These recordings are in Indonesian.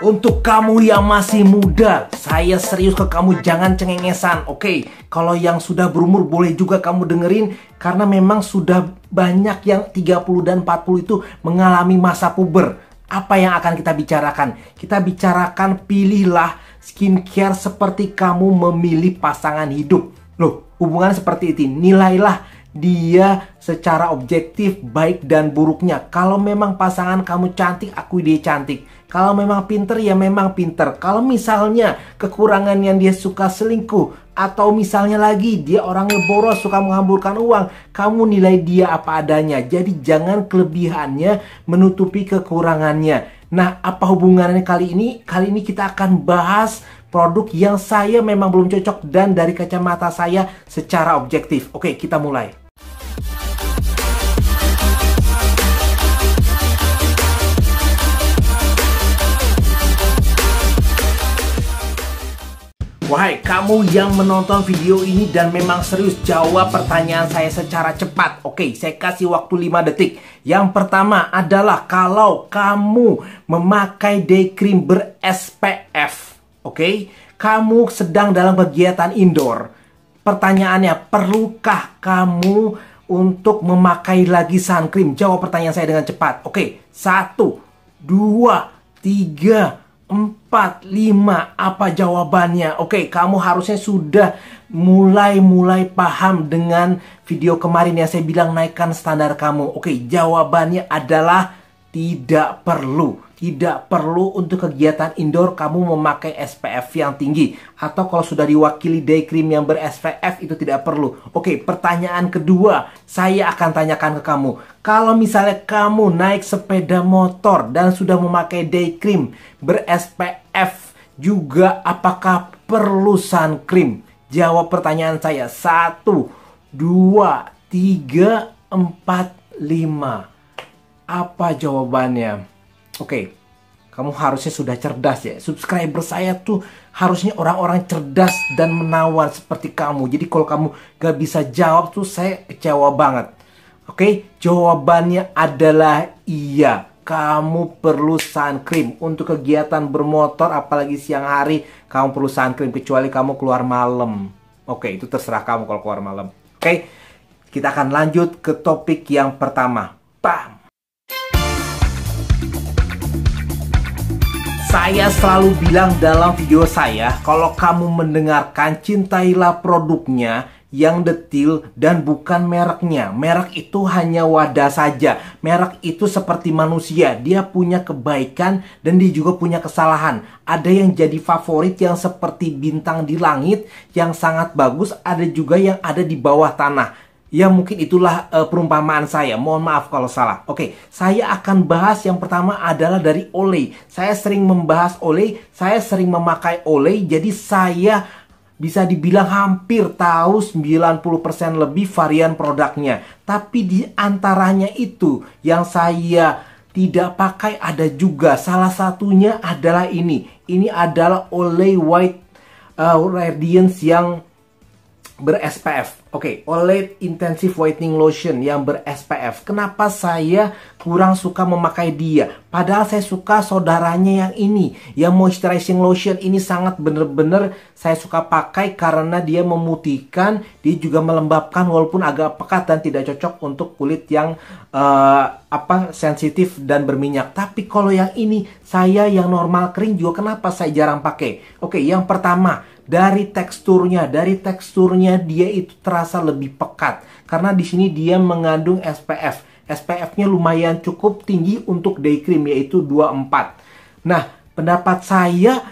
Untuk kamu yang masih muda, saya serius ke kamu, jangan cengengesan. Oke, kalau yang sudah berumur boleh juga kamu dengerin, karena memang sudah banyak yang 30 dan 40 itu mengalami masa puber. Apa yang akan kita bicarakan? Kita bicarakan pilihlah skincare seperti kamu memilih pasangan hidup. Loh, hubungan seperti itu, nilailah dia secara objektif baik dan buruknya. Kalau memang pasangan kamu cantik, akui dia cantik. Kalau memang pinter, ya memang pinter. Kalau misalnya kekurangan yang dia suka selingkuh, atau misalnya lagi dia orangnya boros, suka menghamburkan uang, kamu nilai dia apa adanya. Jadi jangan kelebihannya menutupi kekurangannya. Nah, apa hubungannya kali ini? Kali ini kita akan bahas produk yang saya memang belum cocok dan dari kacamata saya secara objektif. Oke, kita mulai. Wahai kamu yang menonton video ini dan memang serius jawab pertanyaan saya secara cepat. Oke, saya kasih waktu 5 detik. Yang pertama adalah kalau kamu memakai day cream ber-SPF. Oke, kamu sedang dalam kegiatan indoor. Pertanyaannya, perlukah kamu untuk memakai lagi sun cream? Jawab pertanyaan saya dengan cepat. Oke, 1, 2, 3, 4, 5. Apa jawabannya? Oke, kamu harusnya sudah mulai paham dengan video kemarin yang saya bilang naikkan standar kamu. Oke, jawabannya adalah tidak perlu. Tidak perlu untuk kegiatan indoor kamu memakai SPF yang tinggi. Atau kalau sudah diwakili day cream yang ber-SPF itu tidak perlu. Oke, pertanyaan kedua saya akan tanyakan ke kamu. Kalau misalnya kamu naik sepeda motor dan sudah memakai day cream ber-SPF juga, apakah perlu sun cream? Jawab pertanyaan saya. 1, 2, 3, 4, 5. Apa jawabannya? Oke, kamu harusnya sudah cerdas ya. Subscriber saya tuh harusnya orang-orang cerdas dan menawan seperti kamu. Jadi kalau kamu gak bisa jawab tuh saya kecewa banget. Oke, jawabannya adalah iya. Kamu perlu sun cream untuk kegiatan bermotor, apalagi siang hari kamu perlu sun cream, kecuali kamu keluar malam. Oke, itu terserah kamu kalau keluar malam. Oke, kita akan lanjut ke topik yang pertama. Bam! Saya selalu bilang dalam video saya, kalau kamu mendengarkan, cintailah produknya yang detail dan bukan mereknya. Merek itu hanya wadah saja. Merek itu seperti manusia, dia punya kebaikan dan dia juga punya kesalahan. Ada yang jadi favorit yang seperti bintang di langit yang sangat bagus, ada juga yang ada di bawah tanah. Ya mungkin itulah perumpamaan saya. Mohon maaf kalau salah. Oke, saya akan bahas yang pertama adalah dari Olay. Saya sering membahas Olay, saya sering memakai Olay. Jadi saya bisa dibilang hampir tahu 90% lebih varian produknya. Tapi di antaranya itu yang saya tidak pakai ada juga. Salah satunya adalah ini. Ini adalah Olay White Radiance yang ber-SPF. Oke, Olay Intensive Whitening Lotion yang ber-SPF. Kenapa saya kurang suka memakai dia? Padahal saya suka saudaranya yang ini, yang moisturizing lotion ini sangat bener-bener saya suka pakai karena dia memutihkan, dia juga melembabkan walaupun agak pekat dan tidak cocok untuk kulit yang sensitif dan berminyak. Tapi kalau yang ini, saya yang normal kering juga kenapa saya jarang pakai? Oke, yang pertama, dari teksturnya dia itu terasa lebih pekat karena di sini dia mengandung SPF. SPF-nya lumayan cukup tinggi untuk day cream, yaitu 24. Nah, pendapat saya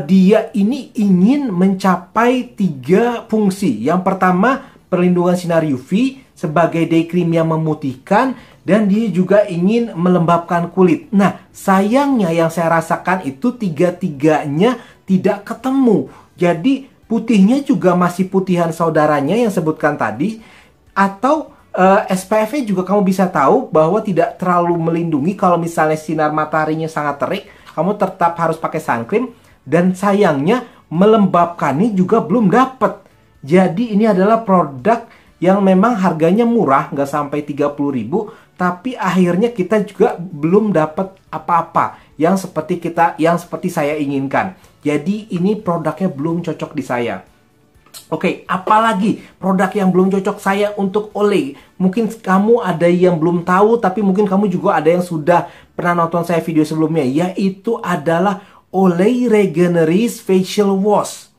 dia ini ingin mencapai 3 fungsi. Yang pertama, perlindungan sinar UV sebagai day cream yang memutihkan, dan dia juga ingin melembabkan kulit. Nah, sayangnya yang saya rasakan itu tiga-tiganya tidak ketemu. Jadi putihnya juga masih putihan saudaranya yang sebutkan tadi. Atau SPF-nya juga kamu bisa tahu bahwa tidak terlalu melindungi. Kalau misalnya sinar mataharinya sangat terik, kamu tetap harus pakai sun cream. Dan sayangnya melembabkannya juga belum dapat. Jadi ini adalah produk yang memang harganya murah, nggak sampai 30.000, tapi akhirnya kita juga belum dapat apa-apa. yang seperti saya inginkan. Jadi ini produknya belum cocok di saya. Oke, apalagi produk yang belum cocok saya untuk Olay. Mungkin kamu ada yang belum tahu, tapi mungkin kamu juga ada yang sudah pernah nonton saya video sebelumnya, yaitu adalah Olay Regenerist Facial Wash.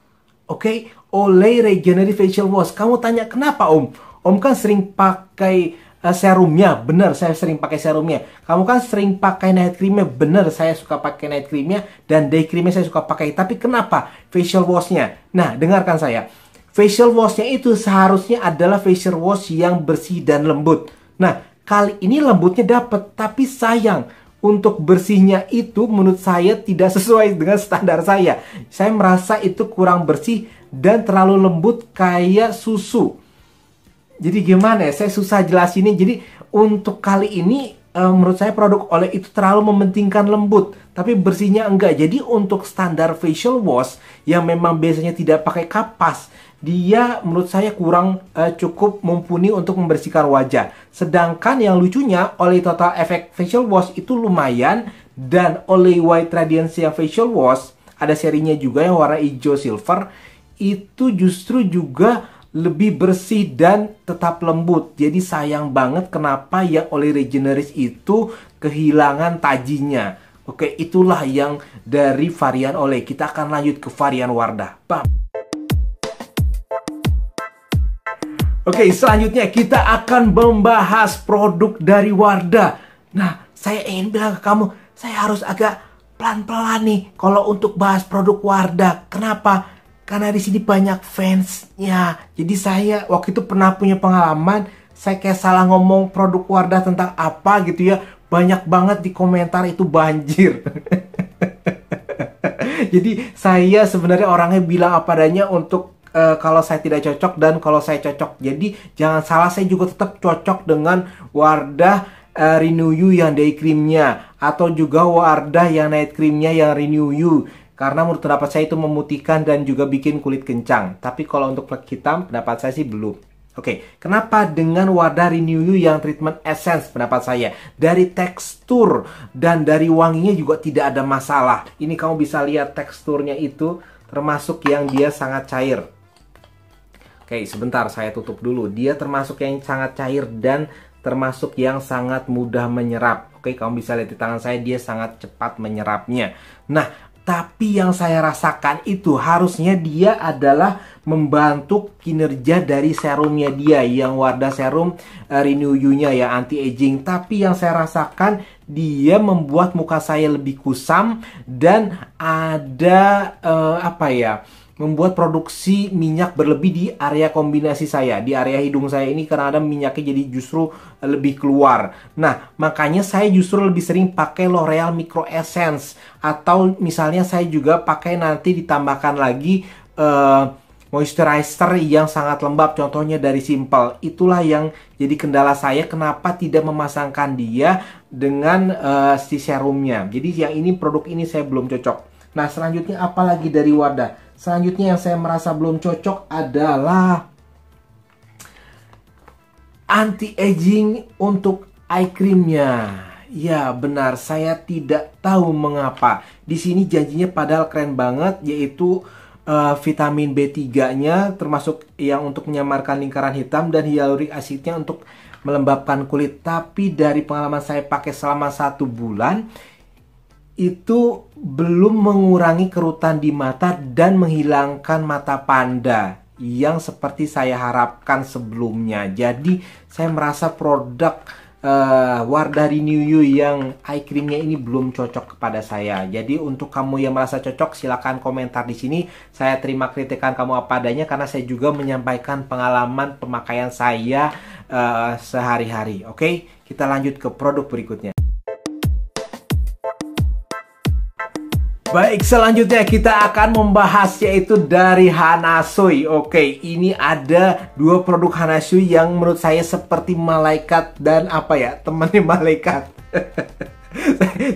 Oke, Olay Regenerist Facial Wash. Kamu tanya kenapa Om? Om kan sering pakai serumnya. Bener, saya sering pakai serumnya. Kamu kan sering pakai night creamnya. Bener, saya suka pakai night creamnya. Dan day creamnya saya suka pakai. Tapi kenapa facial washnya? Nah, dengarkan saya. Facial washnya itu seharusnya adalah facial wash yang bersih dan lembut. Nah, kali ini lembutnya dapat, tapi sayang, untuk bersihnya itu menurut saya tidak sesuai dengan standar saya. Saya merasa itu kurang bersih dan terlalu lembut kayak susu. Jadi gimana ya, saya susah jelasinnya. Jadi untuk kali ini menurut saya produk Olay itu terlalu mementingkan lembut, tapi bersihnya enggak. Jadi untuk standar facial wash yang memang biasanya tidak pakai kapas, dia menurut saya kurang cukup mumpuni untuk membersihkan wajah. Sedangkan yang lucunya, Olay Total Effect Facial Wash itu lumayan. Dan Olay White Radiance Facial Wash, ada serinya juga yang warna hijau silver, itu justru juga lebih bersih dan tetap lembut. Jadi sayang banget kenapa yang Olay Regenerist itu kehilangan tajinya. Oke, itulah yang dari varian Olay. Kita akan lanjut ke varian Wardah. Bam. Oke, selanjutnya kita akan membahas produk dari Wardah. Nah, saya ingin bilang ke kamu, saya harus agak pelan-pelan nih kalau untuk bahas produk Wardah. Kenapa? Karena di sini banyak fansnya. Jadi saya waktu itu pernah punya pengalaman, saya kayak salah ngomong produk Wardah tentang apa gitu ya. Banyak banget di komentar itu banjir. Jadi saya sebenarnya orangnya bilang apa adanya untuk kalau saya tidak cocok dan kalau saya cocok. Jadi jangan salah, saya juga tetap cocok dengan Wardah Renew You yang day creamnya, atau juga Wardah yang night creamnya yang Renew You. Karena menurut pendapat saya itu memutihkan dan juga bikin kulit kencang. Tapi kalau untuk flek hitam, pendapat saya sih belum. Oke, kenapa dengan Wardah Renew You yang treatment essence? Pendapat saya, dari tekstur dan dari wanginya juga tidak ada masalah. Ini kamu bisa lihat teksturnya itu, termasuk yang dia sangat cair. Oke, sebentar saya tutup dulu. Dia termasuk yang sangat cair dan termasuk yang sangat mudah menyerap. Oke, kamu bisa lihat di tangan saya, dia sangat cepat menyerapnya. Nah, tapi yang saya rasakan itu harusnya dia adalah membantu kinerja dari serumnya dia, yang Wardah Serum Renew You-nya ya, anti-aging. Tapi yang saya rasakan, dia membuat muka saya lebih kusam dan ada membuat produksi minyak berlebih di area kombinasi saya, di area hidung saya ini, karena ada minyaknya jadi justru lebih keluar. Nah, makanya saya justru lebih sering pakai L'Oreal Micro Essence, atau misalnya saya juga pakai nanti ditambahkan lagi moisturizer yang sangat lembab, contohnya dari Simple. Itulah yang jadi kendala saya, kenapa tidak memasangkan dia dengan si serumnya. Jadi yang ini, produk ini saya belum cocok. Nah, selanjutnya apa lagi dari Wardah? Selanjutnya yang saya merasa belum cocok adalah anti-aging untuk eye creamnya. Ya benar, saya tidak tahu mengapa. Di sini janjinya padahal keren banget, yaitu vitamin B3-nya, termasuk yang untuk menyamarkan lingkaran hitam, dan hyaluronic acidnya untuk melembabkan kulit. Tapi dari pengalaman saya pakai selama 1 bulan, itu belum mengurangi kerutan di mata dan menghilangkan mata panda yang seperti saya harapkan sebelumnya. Jadi saya merasa produk Wardah Renew You yang eye creamnya ini belum cocok kepada saya. Jadi untuk kamu yang merasa cocok, silakan komentar di sini. Saya terima kritikan kamu apa adanya, karena saya juga menyampaikan pengalaman pemakaian saya sehari-hari. Oke, kita lanjut ke produk berikutnya. Baik, selanjutnya kita akan membahas yaitu dari Hanasui. Oke, ini ada 2 produk Hanasui yang menurut saya seperti malaikat dan temannya malaikat.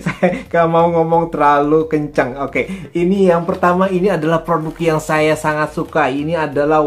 Saya gak mau ngomong terlalu kencang. Oke, ini yang pertama, ini adalah produk yang saya sangat suka. Ini adalah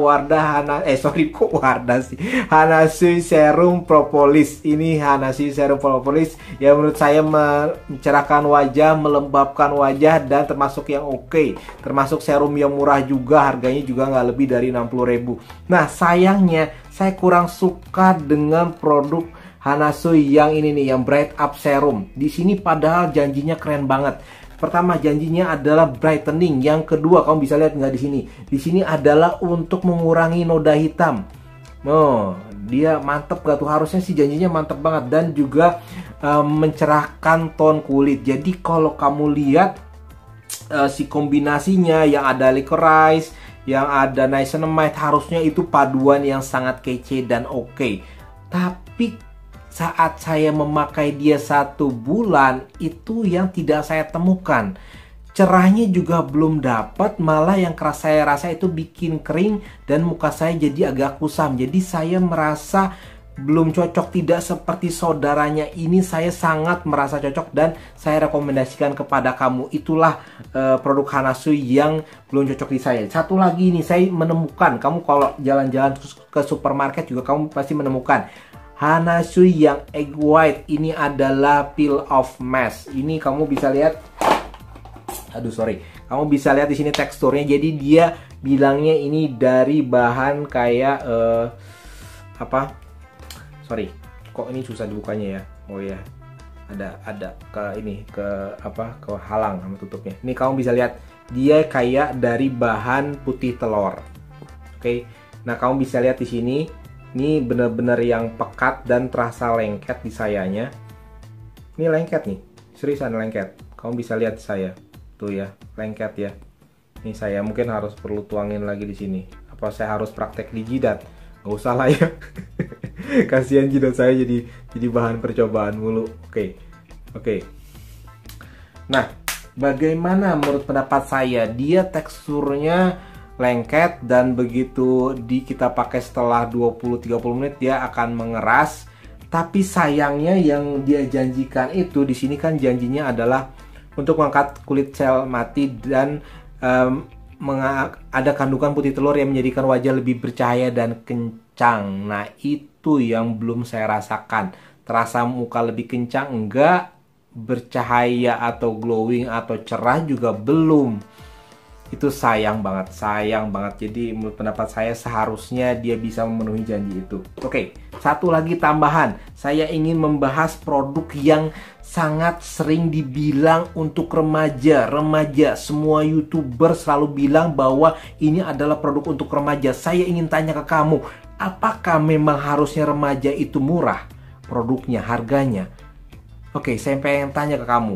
Hanasui Serum Propolis. Ini Hanasui Serum Propolis yang menurut saya mencerahkan wajah, melembabkan wajah, dan termasuk yang oke. Termasuk serum yang murah juga, harganya juga nggak lebih dari 60.000. Nah, sayangnya saya kurang suka dengan produk Hanasui yang ini nih, yang Bright Up Serum. Di sini padahal janjinya keren banget. Pertama, janjinya adalah brightening. Yang kedua, kamu bisa lihat nggak di sini? Di sini adalah untuk mengurangi noda hitam. Oh, dia mantep gak tuh? Harusnya sih janjinya mantep banget, dan juga mencerahkan tone kulit. Jadi kalau kamu lihat si kombinasinya yang ada licorice, yang ada niacinamide, harusnya itu paduan yang sangat kece dan oke. Tapi saat saya memakai dia 1 bulan, itu yang tidak saya temukan. Cerahnya juga belum dapat, malah yang saya rasa itu bikin kering dan muka saya jadi agak kusam. Jadi saya merasa belum cocok, tidak seperti saudaranya ini. Saya sangat merasa cocok dan saya rekomendasikan kepada kamu. Itulah produk Hanasui yang belum cocok di saya. Satu lagi nih, saya menemukan, kamu kalau jalan-jalan ke supermarket juga kamu pasti menemukan Hanasui yang egg white. Ini adalah peel off mask. Ini kamu bisa lihat, kamu bisa lihat di sini teksturnya. Jadi dia bilangnya ini dari bahan kayak kok ini susah dibukanya ya. Oh ya, ada ke halang sama tutupnya. Ini kamu bisa lihat dia kayak dari bahan putih telur. Oke. Nah, kamu bisa lihat di sini. Ini bener-bener yang pekat dan terasa lengket di sayanya. Ini lengket nih, seriusan lengket. Kamu bisa lihat saya, tuh ya, lengket ya. Ini saya mungkin harus perlu tuangin lagi di sini. Apa saya harus praktek di jidat? Gak usah lah ya. Kasihan jidat saya jadi bahan percobaan mulu. Oke. Nah, bagaimana menurut pendapat saya? Dia teksturnya lengket, dan begitu kita pakai setelah 20-30 menit dia akan mengeras. Tapi sayangnya yang dia janjikan itu, di sini kan janjinya adalah untuk mengangkat kulit sel mati dan ada kandungan putih telur yang menjadikan wajah lebih bercahaya dan kencang. Nah, itu yang belum saya rasakan. Terasa muka lebih kencang enggak, bercahaya atau glowing atau cerah juga belum. Itu sayang banget. Jadi menurut pendapat saya seharusnya dia bisa memenuhi janji itu. Oke, satu lagi tambahan. Saya ingin membahas produk yang sangat sering dibilang untuk remaja. Semua YouTuber selalu bilang bahwa ini adalah produk untuk remaja. Saya ingin tanya ke kamu, apakah memang harusnya remaja itu murah? Produknya, harganya? Oke, saya pengen tanya ke kamu.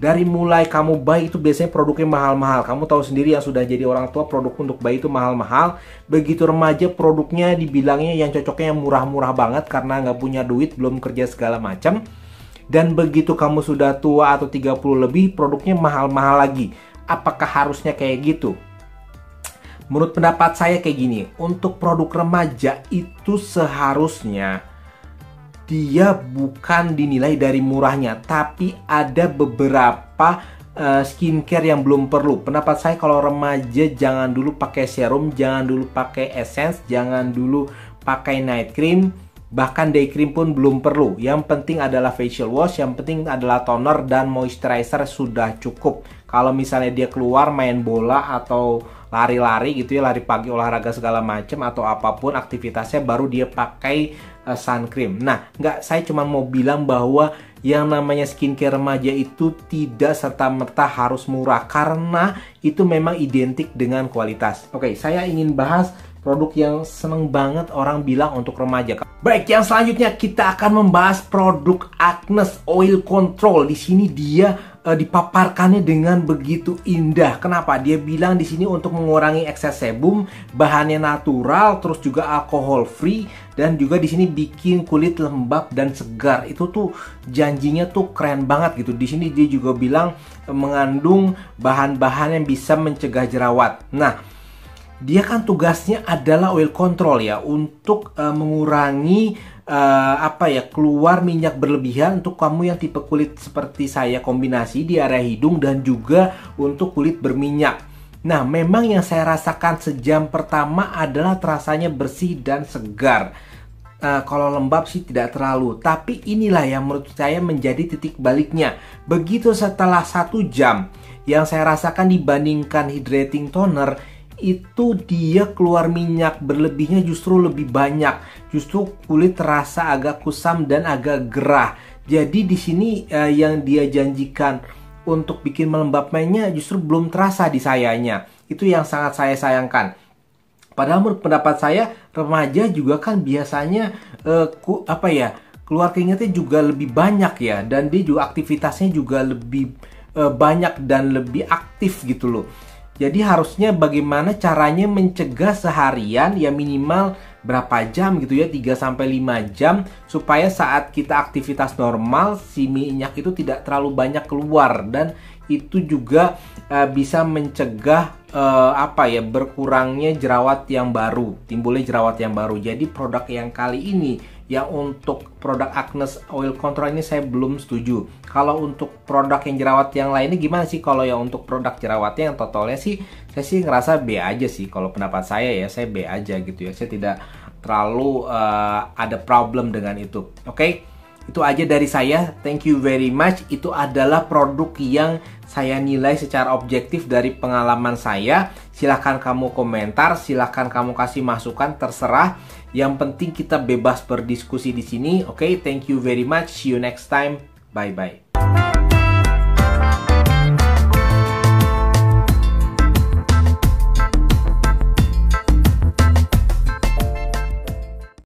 Dari mulai kamu bayi itu biasanya produknya mahal-mahal. Kamu tahu sendiri yang sudah jadi orang tua, produk untuk bayi itu mahal-mahal. Begitu remaja produknya dibilangnya yang cocoknya yang murah-murah banget karena nggak punya duit, belum kerja segala macam. Dan begitu kamu sudah tua atau 30 lebih, produknya mahal-mahal lagi. Apakah harusnya kayak gitu? Menurut pendapat saya kayak gini. Untuk produk remaja itu seharusnya dia bukan dinilai dari murahnya, tapi ada beberapa skincare yang belum perlu. Pendapat saya kalau remaja jangan dulu pakai serum, jangan dulu pakai essence, jangan dulu pakai night cream, bahkan day cream pun belum perlu. Yang penting adalah facial wash, yang penting adalah toner dan moisturizer sudah cukup. Kalau misalnya dia keluar main bola atau lari-lari gitu ya, lari pagi, olahraga segala macam atau apapun aktivitasnya, baru dia pakai sun cream. Nah, saya cuma mau bilang bahwa yang namanya skincare remaja itu tidak serta-merta harus murah, karena itu memang identik dengan kualitas. Oke, saya ingin bahas produk yang seneng banget orang bilang untuk remaja. Baik, yang selanjutnya kita akan membahas produk Agnes Oil Control. Di sini dia dipaparkannya dengan begitu indah. Kenapa? Dia bilang di sini untuk mengurangi ekses sebum, bahannya natural, terus juga alkohol free, dan juga di sini bikin kulit lembab dan segar. Itu tuh janjinya tuh keren banget gitu. Di sini dia juga bilang mengandung bahan-bahan yang bisa mencegah jerawat. Nah, dia kan tugasnya adalah oil control ya, untuk mengurangi keluar minyak berlebihan untuk kamu yang tipe kulit seperti saya, kombinasi di area hidung dan juga untuk kulit berminyak. Nah, memang yang saya rasakan sejam pertama adalah terasanya bersih dan segar. Kalau lembab sih tidak terlalu, tapi inilah yang menurut saya menjadi titik baliknya. Begitu setelah 1 jam, yang saya rasakan dibandingkan hydrating toner, itu dia keluar minyak berlebihnya justru lebih banyak. Justru kulit terasa agak kusam dan agak gerah. Jadi di sini yang dia janjikan untuk bikin melembabnya justru belum terasa di sayanya. Itu yang sangat saya sayangkan. Padahal menurut pendapat saya, remaja juga kan biasanya keluar keringatnya juga lebih banyak ya, dan dia juga aktivitasnya juga lebih banyak dan lebih aktif gitu loh. Jadi harusnya bagaimana caranya mencegah seharian ya minimal berapa jam gitu ya, 3-5 jam, supaya saat kita aktivitas normal si minyak itu tidak terlalu banyak keluar, dan itu juga bisa mencegah berkurangnya jerawat yang baru, timbulnya jerawat yang baru. Jadi produk yang kali ini yang untuk produk Agnes Oil Control ini saya belum setuju. Kalau untuk produk yang jerawat yang lainnya gimana sih? Kalau yang untuk produk jerawatnya yang totalnya sih, saya sih ngerasa B aja sih. Kalau pendapat saya ya, saya B aja gitu ya. Saya tidak terlalu ada problem dengan itu. Oke? Itu aja dari saya. Thank you very much. Itu adalah produk yang saya nilai secara objektif dari pengalaman saya. Silahkan kamu komentar, silahkan kamu kasih masukan, terserah. Yang penting kita bebas berdiskusi di sini. Oke, thank you very much. See you next time. Bye bye.